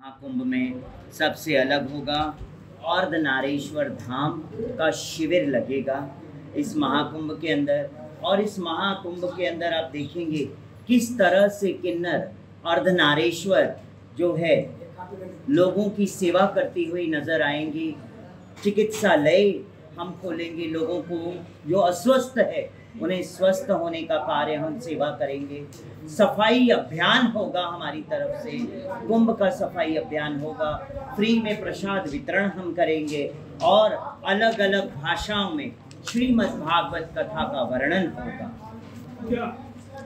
महाकुंभ में सबसे अलग होगा। अर्धनारीश्वर धाम का शिविर लगेगा इस महाकुंभ के अंदर। और इस महाकुंभ के अंदर आप देखेंगे किस तरह से किन्नर अर्धनारीश्वर जो है लोगों की सेवा करती हुई नजर आएंगी। चिकित्सालय हम खोलेंगे, लोगों को जो अस्वस्थ है उन्हें स्वस्थ होने का कार्य हम सेवा करेंगे। सफाई अभियान होगा हमारी तरफ से, कुंभ का सफाई अभियान होगा। फ्री में प्रसाद वितरण हम करेंगे और अलग अलग भाषाओं में श्रीमद् भागवत कथा का वर्णन होगा। क्या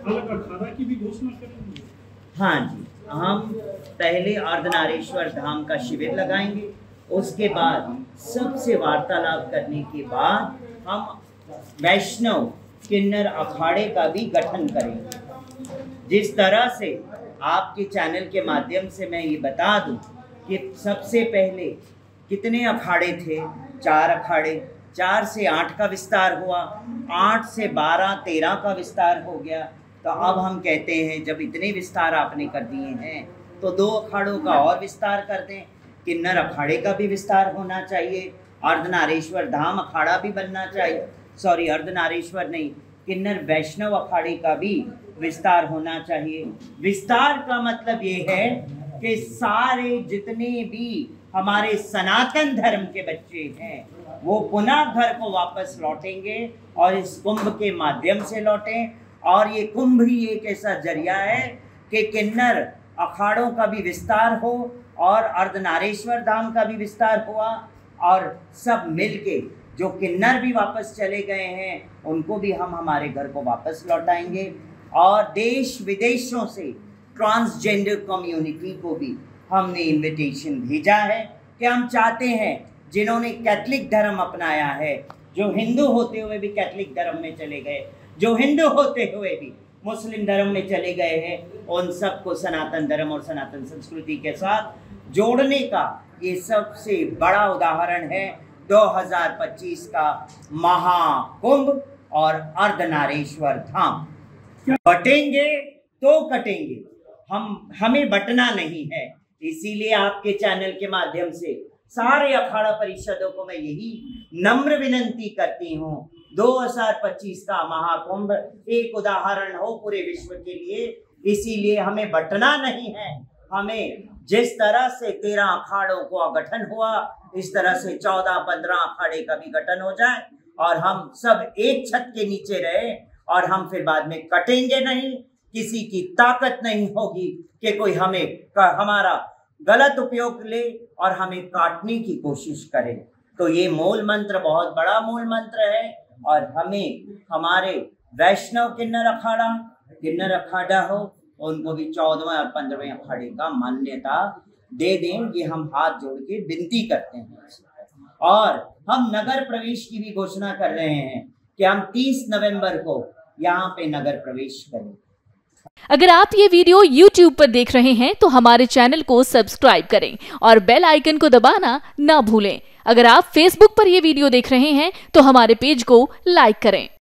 अलग अखाड़ा की भी घोषणा करेंगे? हाँ जी, हम पहले अर्धनारीश्वर धाम का शिविर लगाएंगे, उसके बाद सबसे वार्तालाप करने के बाद हम वैष्णव किन्नर अखाड़े का भी गठन करेंगे। जिस तरह से आपके चैनल के माध्यम से मैं ये बता दूं कि सबसे पहले कितने अखाड़े थे? 4 अखाड़े, 4 से 8 का विस्तार हुआ, 8 से 12, 13 का विस्तार हो गया। तो अब हम कहते हैं जब इतने विस्तार आपने कर दिए हैं तो 2 अखाड़ों का और विस्तार कर दें। किन्नर अखाड़े का भी विस्तार होना चाहिए, अर्धनारीश्वर धाम अखाड़ा भी बनना चाहिए, सॉरी अर्धनारीश्वर नहीं, किन्नर वैष्णव अखाड़े का भी विस्तार होना चाहिए। विस्तार का मतलब ये है कि सारे जितने भी हमारे सनातन धर्म के बच्चे हैं वो पुनः घर को वापस लौटेंगे और इस कुंभ के माध्यम से लौटें। और ये कुंभ ही एक ऐसा जरिया है कि किन्नर अखाड़ों का भी विस्तार हो और अर्धनारीश्वर धाम का भी विस्तार हुआ और सब मिलके जो किन्नर भी वापस चले गए हैं उनको भी हम हमारे घर को वापस लौटाएंगे। और देश विदेशों से ट्रांसजेंडर कम्युनिटी को भी हमने इनविटेशन भेजा है कि हम चाहते हैं जिन्होंने कैथलिक धर्म अपनाया है, जो हिंदू होते हुए भी कैथलिक धर्म में चले गए, जो हिंदू होते हुए भी मुस्लिम धर्म में चले गए हैं, उन सबको सनातन धर्म और सनातन संस्कृति के साथ जोड़ने का ये सबसे बड़ा उदाहरण है 2025 का महाकुंभ और अर्धनारीश्वर धाम। बटेंगे तो कटेंगे, हमें बटना नहीं है। इसीलिए आपके चैनल के माध्यम से सारे अखाड़ा परिषदों को मैं यही नम्र विनंती करती हूँ, 2025 का महाकुंभ एक उदाहरण हो पूरे विश्व के लिए। इसीलिए हमें बटना नहीं है, हमें जिस तरह से 13 अखाड़ों का गठन हुआ इस तरह से 14-15 अखाड़े का भी गठन हो जाए और हम सब एक छत के नीचे रहे और हम फिर बाद में कटेंगे नहीं। किसी की ताकत नहीं होगी कि कोई हमारा गलत उपयोग ले और हमें काटने की कोशिश करे। तो ये मूल मंत्र बहुत बड़ा मूल मंत्र है और हमें हमारे वैष्णव किन्नर अखाड़ा हो उनको भी 14वें और 15वें अखाड़े का मान्यता दे दें, ये हम हाथ जोड़ के विनती करते हैं। और हम नगर प्रवेश की भी घोषणा कर रहे हैं कि हम 30 नवंबर को यहाँ पे नगर प्रवेश करें। अगर आप ये वीडियो YouTube पर देख रहे हैं तो हमारे चैनल को सब्सक्राइब करें और बेल आइकन को दबाना ना भूलें। अगर आप Facebook पर ये वीडियो देख रहे हैं तो हमारे पेज को लाइक करें।